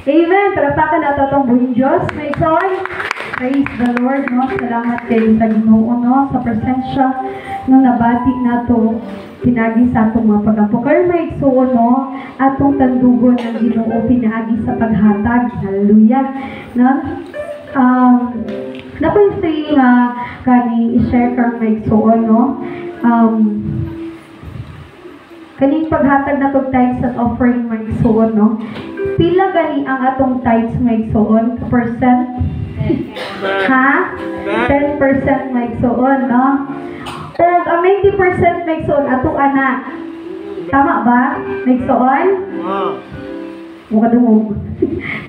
Amen. Palapakan nato itong buong Diyos. May God. Praise the Lord, no? Salamat kayo sa Ginoo, no? Sa presensya, no? Nabati nato pinagi sa atong mga pagampo. Kaya may igsuon, no? Atong tandugon ng Ginoo pinagi sa paghatag. Hallelujah. No? Napansin nga kani i-share kang may igsuon, no? Kaning paghatag na tong tithes at offering may igsuon, no? Pila gani ang atong tithes may igsuon? Percent? Ha? 10% may igsuon, no? O ang 90% may igsuon atong anak. Tama ba? May igsuon? Mukha dumog.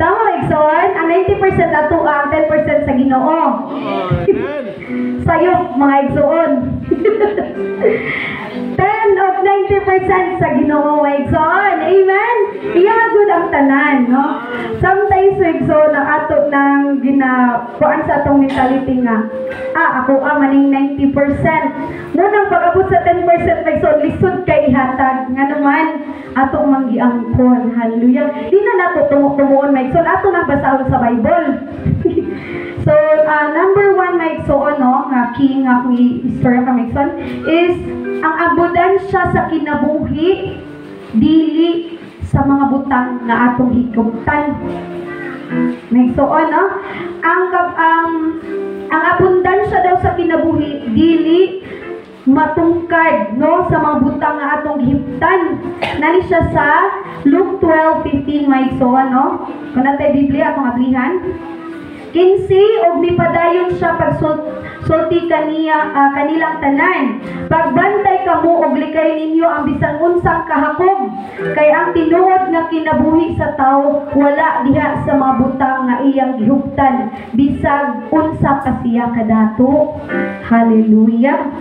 Tama may igsuon? Ang 90% ato ang 10% sa Ginoo. Sayo mga igsuon. 10 of 90% sa Ginoo may igsoon. Amen? Iya good ang tanan, no? Sometimes may igsoon na ato ng kuan sa atong mentality nga, ako maning 90%. Ngunang pag-abot sa 10% may igsoon, lisod kay ihatag. Nga naman, atong manggiangkon. Hallelujah. Di na nato tumuon may igsoon. Ato nang basahon sa Bible. So, number 1 may igsoon, no? Nga key nga kung istorya ka may igsoon, is ang abundansya sa kinabuhi dili sa mga butang na atong higugtan. Nagsuon, no? Ang abundansya daw sa kinabuhi dili matungkad, no, sa mga butang na atong higugtan. Nani siya sa Luke 12:15 nagsuon, no? Kung natay Biblia atong ablihan. Kinsi og mipadayon siya pagsulti kanilang tanan. Pagbantay kamo og likay ninyo ang bisan unsang kahakog, kay ang tinuod nga kinabuhi sa tawo wala diha sa mga butang nga iyang gihuptan bisag unsa pa siya kadato. Hallelujah.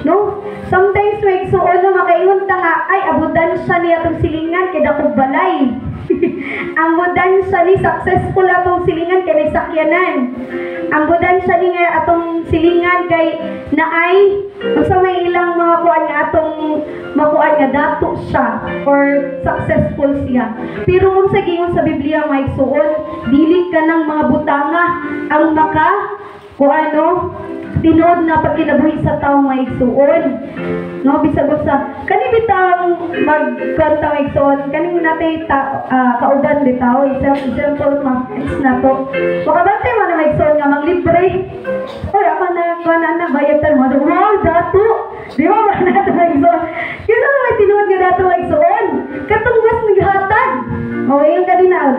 No? Sometimes may igsuon na makaingon ta nga ay abudansya ni atong silingan kay dakog balay. Ang budansya ni successful atong silingan kay may sakyanan. Ang budansya ni nga atong silingan kay naay usa may ilang mga kuan nga atong makuan nga dato siya or successful siya. Pero kung sa gingon sa Biblia may igsuon, dili ka ng mga butanga ang maka kuano tinuod na pagkinabuhi sa taong may igsuon. No, bisag sa kani bitang magkanta may igsuon, kani natay kauban bitaw example mas nato. Makabantay man na may igsuon nga manglibre. Oy, ama na bayadan mo. Wow, dato. Di ba man nato may igsuon? Kino may tinuod nga dato may igsuon? Katong mas naghatag. O yung kanina,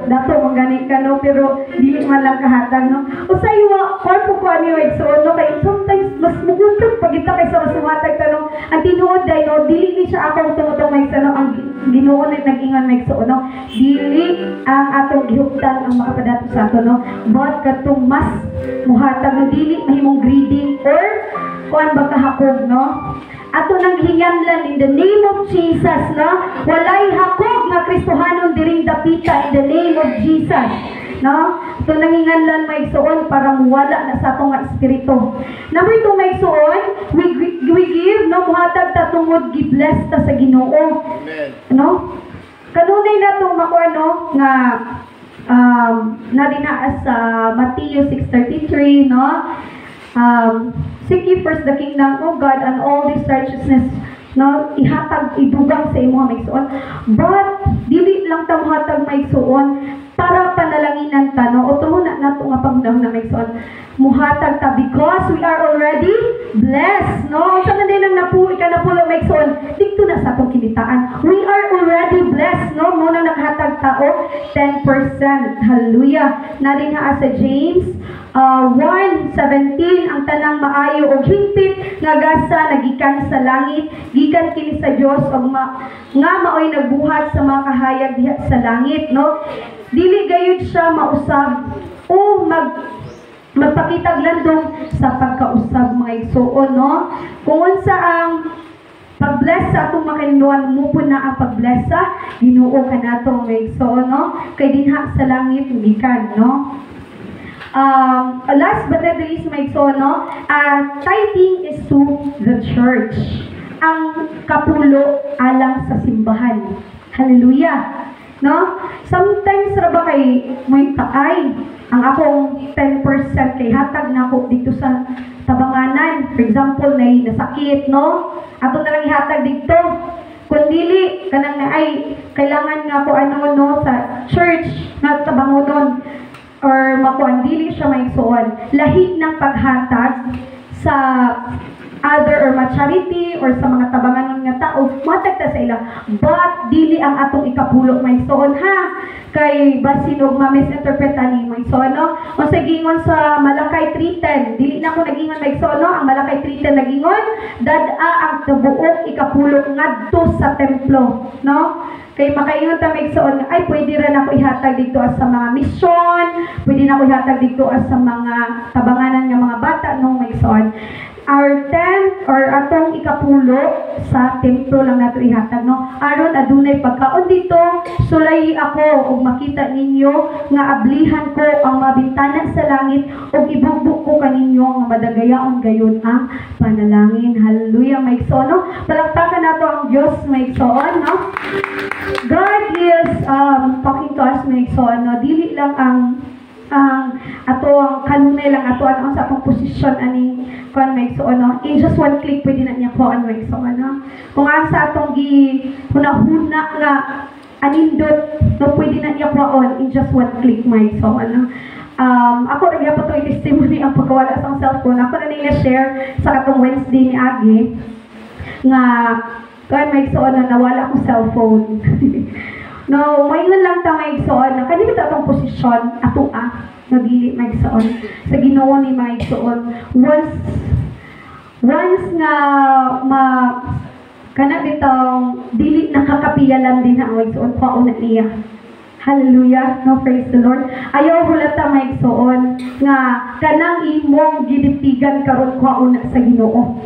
dato mangani ka, no? Pero dili man lang kahatag, no? O sa iyo, kung ko ano yung igsuon, no? Kaya sometimes mas muguntog pag ita kaysa mas sumatag ka, no? Ang tinuod ay, no? Dili ni siya akong tumutong may igsuon, no? Ang Ginoo ay nag-ingon may igsuon, no? Dili ang atong gihuptan ang makapadato sa ato, no? But katong mas muhatag, no? Dili mahimong greedy or kuan ba kahakog, no? Ato nang hinganlan in the name of Jesus, no? Walay hakog nga Kristohanon diring dapita in the name of Jesus, no? Ato nang hinganlan may igsuon para muwala na sa atong nga espiritu. Number 2 may igsuon, we give, no? Muhatag ta tungod gi-bless ta sa Ginoo. Amen. No? Kanunay na itong makuha, no? Nga nadinaas sa Matthew 6:33, no? Seek ye first the kingdom of God and all this righteousness, no, ihatag idugang sa imo maigsuon. But dili lang ta muhatag maigsuon para panalanginan ta, no, o tumuna nato nga pagdang na maigsuon. Muhatag ta because we are already blessed, no? Sa man din lang napuwi ka na pulo maigsuon, dito na sa atong kinitaan. We are already blessed, no? Muna naghatag ta og 10%. Hallelujah. Nadin nga sa James 1:17, ang tanang maayo og hingpit nga gasa nagikan sa langit, gikan kini sa Dios og nga maoy nagbuhat sa mga kahayag diha sa langit, no? Dili gayud siya mausab o magpakitag landong sa pagkausab mga igsuon, no? Kung unsa ang pag-bless sa atong makinuan mo po na ang pag-bless sa Ginoo kanato mga igsuon, no? Kay dinha sa langit gikan, no? Last but not least, may no? Tithing is to the church. Ang kapulo alang sa simbahan. Hallelujah. No? Sometimes ra ba kay may kaay ang akong 10% kay hatag na ako dito sa tabanganan. For example, nasakit, no? Ato na lang ihatag dito. Kung dili kanang na ay kailangan nga ako no sa church na tabangonon or makuan dili siya maigsuon. Lahi ng paghatag sa other or charity or sa mga tabanganon nga tao, matag ta sa ila. But dili ang atong ikapulo maigsuon ha. Kay basin og ma-misinterpret ani maigsuon no. O sa gingon sa Malakay 3:10, dili na ko nagingon maigsuon no, ang Malakay 3:10 nagingon, dad-a ang tibuok ikapulo ngadto sa templo, no? Kay makaingon ta maigsuon nga ay pwede ra nako ihatag dito as sa mga misyon, pwede na ko ihatag dito as sa mga tabanganan nga mga bata no maigsuon. Our 10 or atong ikapulo sa templo lang nato ihatag no. Aron adunay pagkaon dito, sulay ako ug makita ninyo nga ablihan ko ang mabintana sa langit ug ibugbog ko kaninyo nga madagayaon gayon ang panalangin. Hallelujah, maigsoon no. Palakpakan nato ang Dios maigsoon no. God is talking to us maigsoon no. Dili lang ang ato ang kanunay lang ato ang sa atong posisyon ani kuan maigsoon no. In just one click pwede na niya kuan maigsoon no. Kung sa atong gi hunahuna nga anindot no pwede na niya kuan in just one click maigsoon no. Ako rin po itong testimony ang pagkawala sa cellphone. Ako na nila share sa katong Wednesday ni Agi nga kuan maigsoon na nawala akong cellphone. No, mayon lang ta maigsoon na kanimo ta atong posisyon ato nagili maigsoon sa Ginoo ni maigsoon. Once nga kana bitong dili nakakapiyalan din ang maigsoon pauna niya. Hallelujah, no, praise the Lord. Ayaw hulata maigsoon nga kanang imong gidiptigan karon pauna sa Ginoo.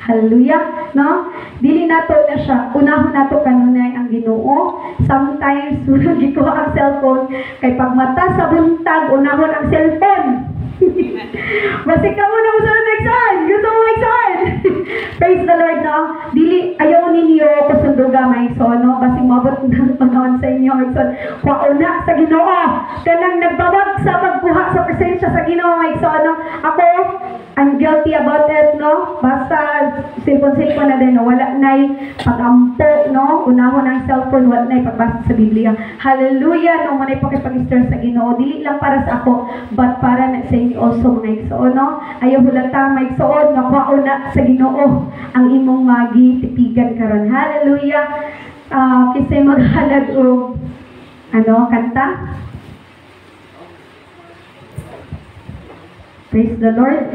Hallelujah, no? Dili nato na siya. Unahon nato kanunay ang Ginoo. Sometimes, gikuha ang cellphone, kay pagmata sa buntag, unahon ang cellphone. Basta ka muna mo sa nag-exam. Gusto mo mag-exam. Praise the Lord, no? Dili, ayaw ninyo kusunduga maigsoon, no? Basta mabot ng panahon sa inyo, maigsoon. Kwauna sa Ginoo. Kanang nagbabag sa pagkuha sa presensya sa Ginoo, maigsoon, no? Ako, I'm guilty about it, no? Basta, cellphone na din, no? Wala na'y pag-ampo, no? Unahon ang cellphone, wala na'y pagbasa sa Biblia. Hallelujah, no? Mana'y pakipag-stir sa Ginoo. Dili lang para sa ako, but para na sa inyo also mga igsoon, no? Ayaw hulata maigsoon nga kwauna sa Ginoo ang imong magitipigan karon. Hallelujah. Kisay maghalad og kanta. Praise the Lord.